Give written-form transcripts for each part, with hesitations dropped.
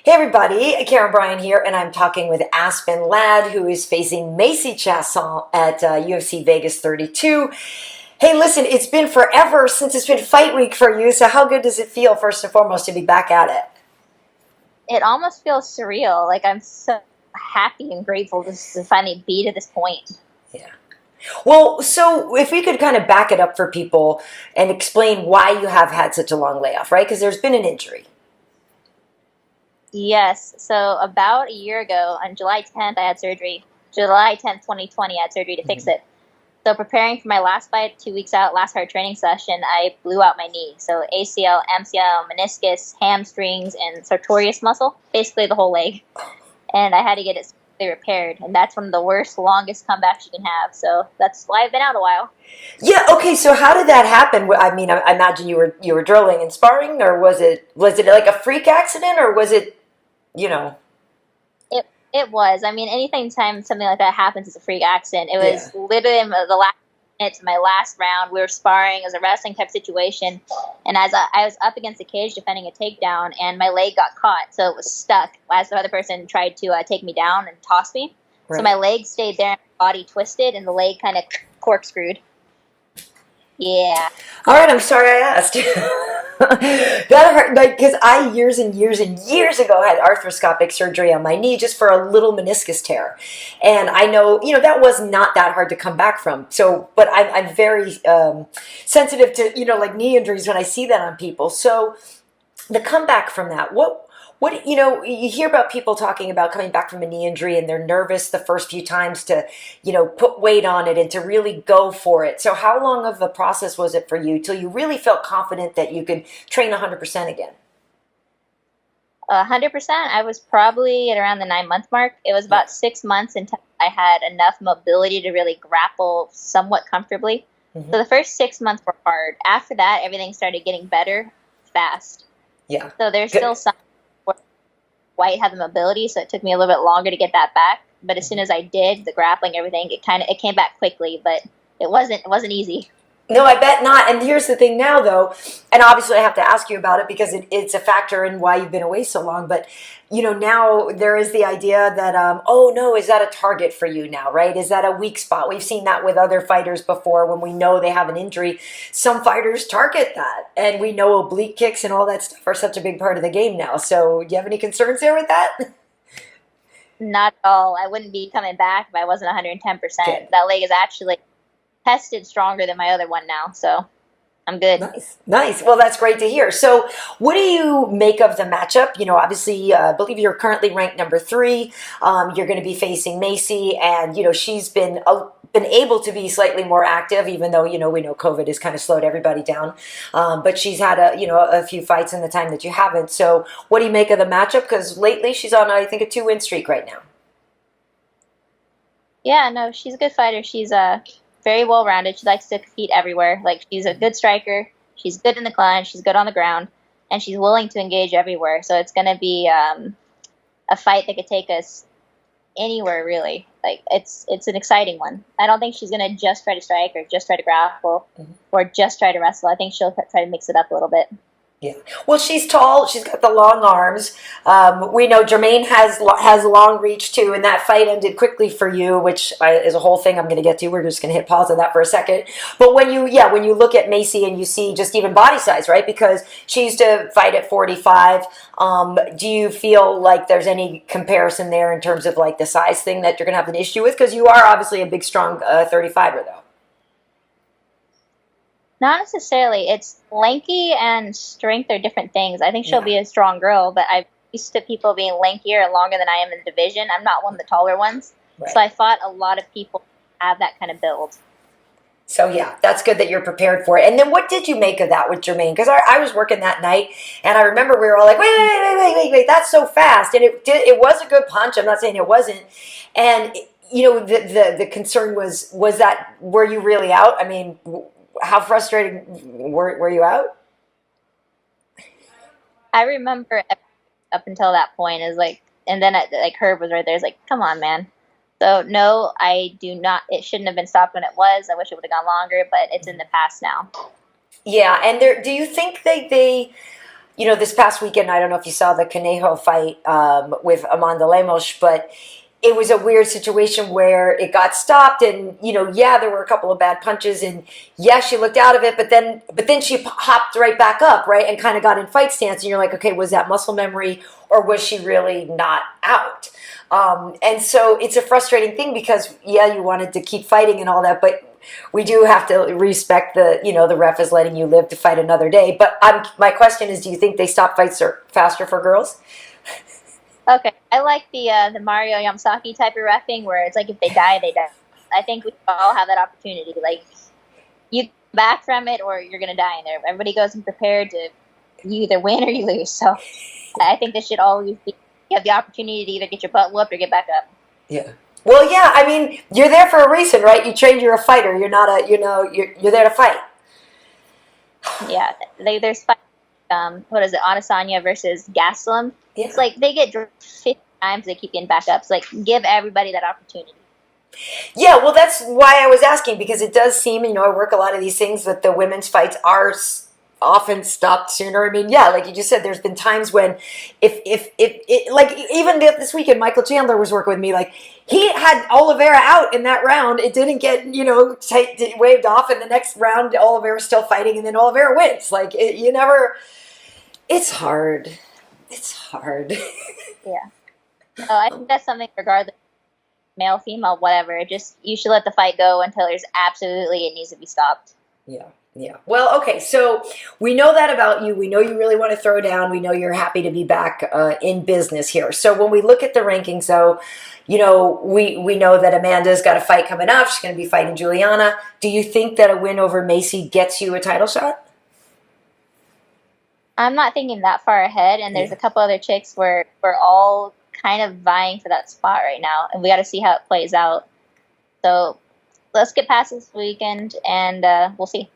Hey everybody, Karyn Bryant here, and I'm talking with Aspen Ladd, who is facing Macy Chiasson at UFC Vegas 32. Hey, listen, it's been forever since it's been fight week for you, so how good does it feel, first and foremost, to be back at it? It almost feels surreal. Like I'm so happy and grateful to finally be to this point. Yeah. Well, so if we could kind of back it up for people and explain why you have had such a long layoff, right? Because there's been an injury. Yes. So about a year ago, on July 10th, I had surgery. July 10th, 2020, I had surgery to fix it. So preparing for my last fight, 2 weeks out, last hard training session, I blew out my knee. So ACL, MCL, meniscus, hamstrings, and sartorius muscle, basically the whole leg. And I had to get it repaired. And that's one of the worst, longest comebacks you can have. So that's why I've been out a while. Yeah. Okay. So how did that happen? I mean, I imagine you were drilling and sparring, or was it like a freak accident, or was it, you know? It was. I mean, anytime something like that happens, it's a freak accident. It was Yeah. literally in the last minutes of my last round. We were sparring. It was a wrestling type situation. And as I was up against the cage defending a takedown, and my leg got caught. So it was stuck as the other person tried to take me down and toss me. Right. So my leg stayed there, my body twisted, and the leg kind of corkscrewed. Yeah. All right, I'm sorry I asked. That hurt, like, because I years and years and years ago had arthroscopic surgery on my knee just for a little meniscus tear, and I know that was not that hard to come back from. So, but I'm very sensitive to like knee injuries when I see that on people. So, the comeback from that, what you hear about people talking about coming back from a knee injury and they're nervous the first few times to put weight on it and to really go for it. So how long of a process was it for you till you really felt confident that you could train 100% again? 100%. I was probably at around the 9 month mark. It was about 6 months until I had enough mobility to really grapple somewhat comfortably. Mm-hmm. So the first 6 months were hard. After that, everything started getting better fast. Yeah. So there's Good. still some where White had the mobility, so it took me a little bit longer to get that back. But as soon as I did, the grappling, everything, it came back quickly, but it wasn't easy. No, I bet not. And here's the thing now, though, and obviously I have to ask you about it because it's a factor in why you've been away so long. But, now there is the idea that, oh, no, is that a target for you now, right? Is that a weak spot? We've seen that with other fighters before when we know they have an injury. Some fighters target that. And we know oblique kicks and all that stuff are such a big part of the game now. So do you have any concerns there with that? Not at all. I wouldn't be coming back if I wasn't 110%. Good. That leg is actually tested stronger than my other one now, so I'm good. Nice. Well, that's great to hear. So what do you make of the matchup? Obviously, I believe you're currently ranked number 3. You're going to be facing Macy, and, she's been able to be slightly more active, even though, we know COVID has kind of slowed everybody down. But she's had a few fights in the time that you haven't. So what do you make of the matchup? Because lately she's on, I think, a 2-win streak right now. Yeah, no, she's a good fighter. She's very well-rounded. She likes to compete everywhere. Like, she's a good striker. She's good in the clinch. She's good on the ground. And she's willing to engage everywhere. So it's going to be a fight that could take us anywhere, really. Like, it's an exciting one. I don't think she's going to just try to strike or just try to grapple or just try to wrestle. I think she'll try to mix it up a little bit. Yeah. Well, she's tall. She's got the long arms. We know Jermaine has long reach too, and that fight ended quickly for you, which is a whole thing I'm going to get to. We're just going to hit pause on that for a second. But when you look at Macy and you see just even body size, right? Because she used to fight at 45. Do you feel like there's any comparison there in terms of like the size thing that you're going to have an issue with? Because you are obviously a big, strong 35er, though. Not necessarily. It's lanky and strength are different things. I think she'll be a strong girl, but I'm used to people being lankier and longer than I am in the division. I'm not one of the taller ones. Right. So I fought a lot of people who have that kind of build. So, yeah, that's good that you're prepared for it. And then what did you make of that with Jermaine? Because I was working that night, and I remember we were all like, wait, that's so fast. And it was a good punch. I'm not saying it wasn't. And, the concern was that, were you really out? I mean, how frustrated were you out? I remember up until that point is like, and then Herb was right there. It's like, come on, man. So no, I do not. It shouldn't have been stopped when it was. I wish it would have gone longer, but it's in the past now. Yeah, and do you think they this past weekend, I don't know if you saw the Conejo fight with Amanda Lemos, but it was a weird situation where it got stopped, and yeah, there were a couple of bad punches, and yeah, she looked out of it, but then she hopped right back up, right, and kind of got in fight stance, and you're like, okay, was that muscle memory, or was she really not out? And so it's a frustrating thing because yeah, you wanted to keep fighting and all that, but we do have to respect the ref is letting you live to fight another day. But my question is, do you think they stop fights faster for girls? Okay, I like the Mario Yamasaki type of reffing where it's like if they die, they die. I think we all have that opportunity. Like you come back from it, or you're gonna die in there. Everybody goes in prepared to you either win or you lose. So I think this should always be you have the opportunity to either get your butt whooped or get back up. Yeah. Well, yeah. I mean, you're there for a reason, right? You trained. You're a fighter. You're not a. You're there to fight. Yeah. There's fight. What is it? Adesanya versus Gastelum. Yeah. It's like they get 50 times, they keep getting back up. It's like give everybody that opportunity. Yeah, well, that's why I was asking, because it does seem, I work a lot of these things, that the women's fights are often stopped sooner. I mean, yeah, like you just said, there's been times when if like even this weekend, Michael Chandler was working with me, like he had Oliveira out in that round. It didn't get, waved off, and the next round Oliveira's still fighting, and then Oliveira wins. Like it's hard. It's hard. Yeah. So I think that's something regardless, male, female, whatever. You should let the fight go until there's absolutely it needs to be stopped. Yeah. Yeah. Well, okay. So we know that about you. We know you really want to throw down. We know you're happy to be back in business here. So when we look at the rankings, though, we know that Amanda's got a fight coming up. She's going to be fighting Juliana. Do you think that a win over Macy gets you a title shot? I'm not thinking that far ahead, and there's a couple other chicks where we're all kind of vying for that spot right now, and we got to see how it plays out. So let's get past this weekend, and we'll see.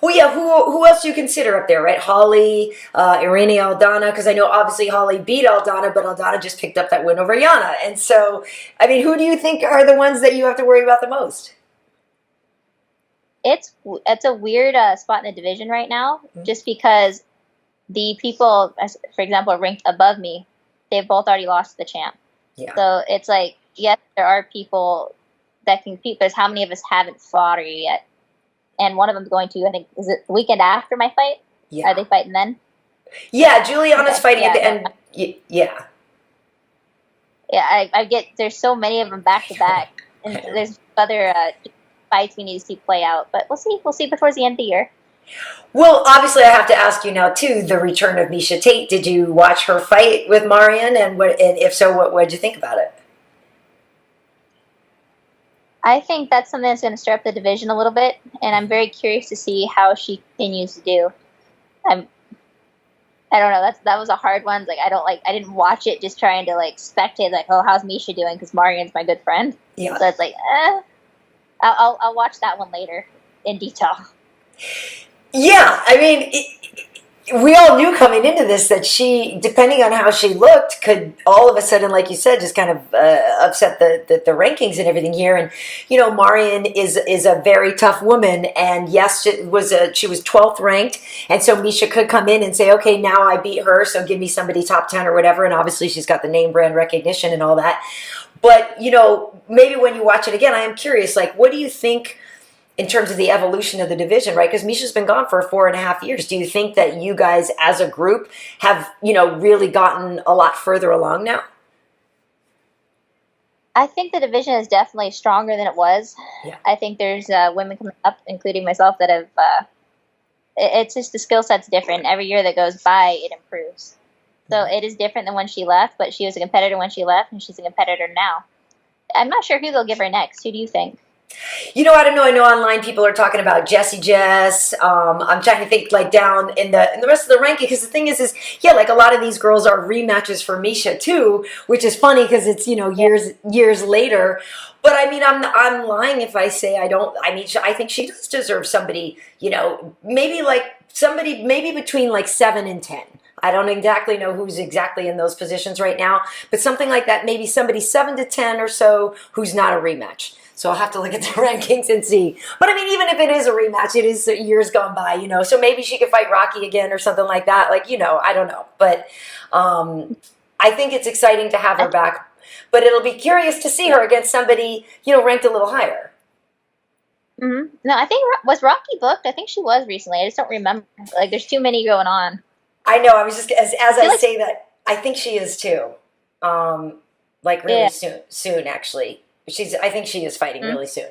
Well, yeah, who else do you consider up there, right? Holly, Irene Aldana, because I know obviously Holly beat Aldana, but Aldana just picked up that win over Yana. And so, I mean, who do you think are the ones that you have to worry about the most? It's a weird spot in the division right now, just because the people, for example, ranked above me, they've both already lost to the champ. Yeah. So it's like, yes, there are people that can compete, but how many of us haven't fought her yet? And one of them's going to, I think, is it the weekend after my fight? Yeah. Are they fighting then? Yeah, Juliana's fighting at the end. Yeah. Yeah, I get, there's so many of them back to back. And there's other fights we need to see play out. But we'll see. We'll see before the end of the year. Well, obviously, I have to ask you now, too, the return of Miesha Tate. Did you watch her fight with Marion? And if so, what did you think about it? I think that's something that's going to stir up the division a little bit, and I'm very curious to see how she continues to do. I don't know. That was a hard one. Like I didn't watch it just trying to spectate. Like, oh, how's Miesha doing? Because Marion's my good friend. Yeah. So it's like, I'll watch that one later in detail. Yeah, I mean, we all knew coming into this that she, depending on how she looked, could all of a sudden, like you said, just kind of upset the rankings and everything here. And Marion is a very tough woman, and yes, she was 12th ranked, and so Miesha could come in and say, okay, now I beat her, so give me somebody top 10 or whatever. And obviously, she's got the name brand recognition and all that. But maybe when you watch it again, I am curious, what do you think in terms of the evolution of the division, right? Because Miesha's been gone for 4.5 years. Do you think that you guys as a group have, really gotten a lot further along now? I think the division is definitely stronger than it was. Yeah. I think there's women coming up, including myself, that have, it's just the skill set's different. Every year that goes by, it improves. So it is different than when she left, but she was a competitor when she left, and she's a competitor now. I'm not sure who they'll give her next. Who do you think? I don't know. I know online people are talking about Jessie Jess. I'm trying to think down in the rest of the ranking, because the thing is a lot of these girls are rematches for Miesha too, which is funny because it's years later. But I mean, I'm lying if I say I don't. I mean, I think she does deserve somebody. Maybe somebody maybe between 7 and 10. I don't exactly know who's exactly in those positions right now, but something like that, maybe somebody 7 to 10 or so who's not a rematch. So I'll have to look at the rankings and see. But I mean, even if it is a rematch, it is years gone by, you know. So maybe she could fight Rocky again or something like that. Like, you know, I don't know. But I think it's exciting to have her back. But it'll be curious to see her against somebody, you know, ranked a little higher. Mm-hmm. No, I think, was Rocky booked? I think she was recently. I just don't remember. Like, there's too many going on. I know. I was just, as I say that, I think she is too. Like really soon, actually. I think she is fighting really soon.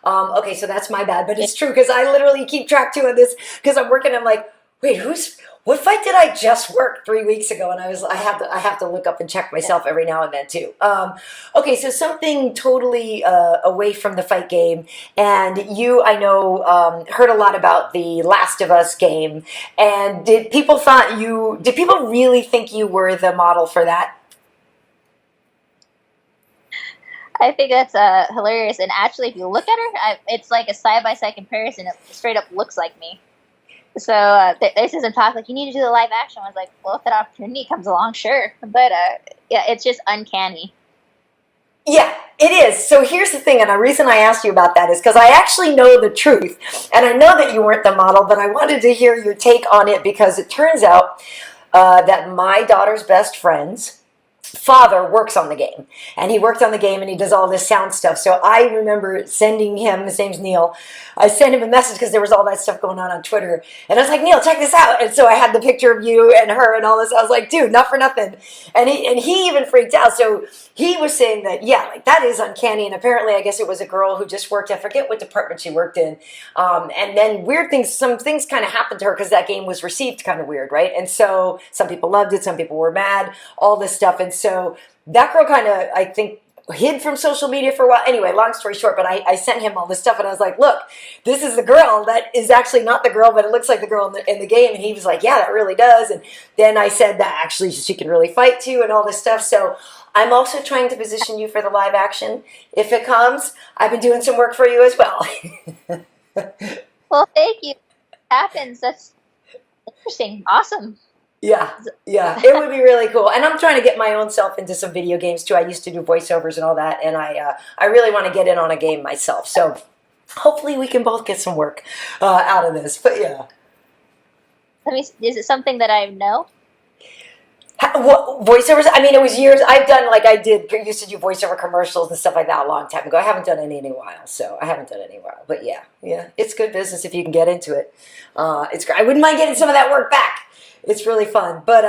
Okay, so that's my bad, but it's true because I literally keep track too of this because I'm working. I'm like, wait, what fight did I just work 3 weeks ago? And I have to look up and check myself every now and then too. Okay, so something totally away from the fight game, and you, I know, heard a lot about the Last of Us game, and did people really think you were the model for that? I think that's hilarious. And actually, if you look at her, it's like a side-by-side comparison. It straight up looks like me. So there's some talk like, you need to do the live action. I was like, well, if that opportunity comes along, sure. But yeah, it's just uncanny. Yeah, it is. So here's the thing, and the reason I asked you about that is because I actually know the truth. And I know that you weren't the model, but I wanted to hear your take on it because it turns out that my daughter's best friend's father works on the game, and he worked on the game and he does all this sound stuff. So I remember sending him, his name's Neil, I sent him a message because there was all that stuff going on Twitter, and I was like, Neil, check this out. And so I had the picture of you and her and all this. I was like, dude, not for nothing. And he even freaked out. So he was saying that, yeah, like that is uncanny. And apparently I guess it was a girl who just worked, I forget what department she worked in, and then some things kind of happened to her because that game was received kind of weird, right? And so some people loved it, some people were mad, all this stuff. And so that girl kind of, I think, hid from social media for a while. Anyway, long story short, but I sent him all this stuff, and I was like, look, this is the girl that is actually not the girl, but it looks like the girl in the game. And he was like, yeah, that really does. And then I said that actually she can really fight too and all this stuff. So I'm also trying to position you for the live action. If it comes, I've been doing some work for you as well. Well, thank you. It happens. That's interesting. Awesome. Yeah, it would be really cool. And I'm trying to get my own self into some video games too. I used to do voiceovers and all that, and I really want to get in on a game myself. So hopefully we can both get some work out of this. But yeah. Is it something that I know? What, voiceovers? I mean, it was years. Used to do voiceover commercials and stuff like that a long time ago. I haven't done any in a while, But yeah, it's good business if you can get into it. It's great. I wouldn't mind getting some of that work back. It's really fun, but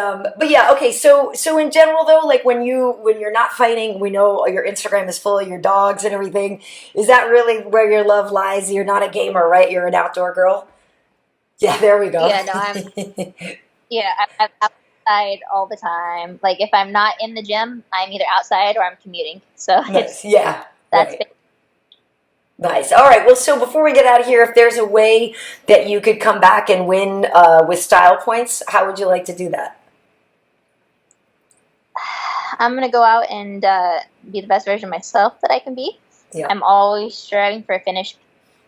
yeah, okay. So in general though, like when you're not fighting, we know your Instagram is full of your dogs and everything. Is that really where your love lies? You're not a gamer, right? You're an outdoor girl. Yeah, there we go. Yeah, no, I'm outside all the time. Like if I'm not in the gym, I'm either outside or I'm commuting. So nice. That's right. Nice. All right. Well, so before we get out of here, if there's a way that you could come back and win with style points, how would you like to do that? I'm going to go out and be the best version of myself that I can be. Yeah. I'm always striving for a finish.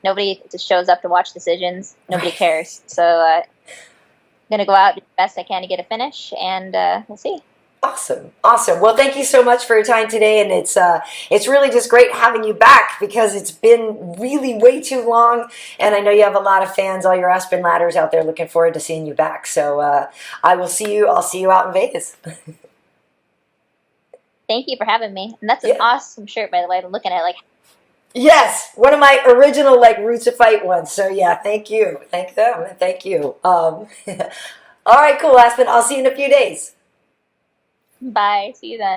Nobody just shows up to watch decisions. Nobody cares. So I'm going to go out, do the best I can to get a finish, and we'll see. Awesome. Well, thank you so much for your time today, and it's really just great having you back because it's been really way too long, and I know you have a lot of fans, all your Aspen Ladders out there looking forward to seeing you back. So I'll see you out in Vegas. Thank you for having me. And that's an awesome shirt, by the way. I'm looking at it like... Yes, one of my original Roots of Fight ones. So yeah, thank you. Thank them. Thank you. All right, cool, Aspen. I'll see you in a few days. Bye. See you then.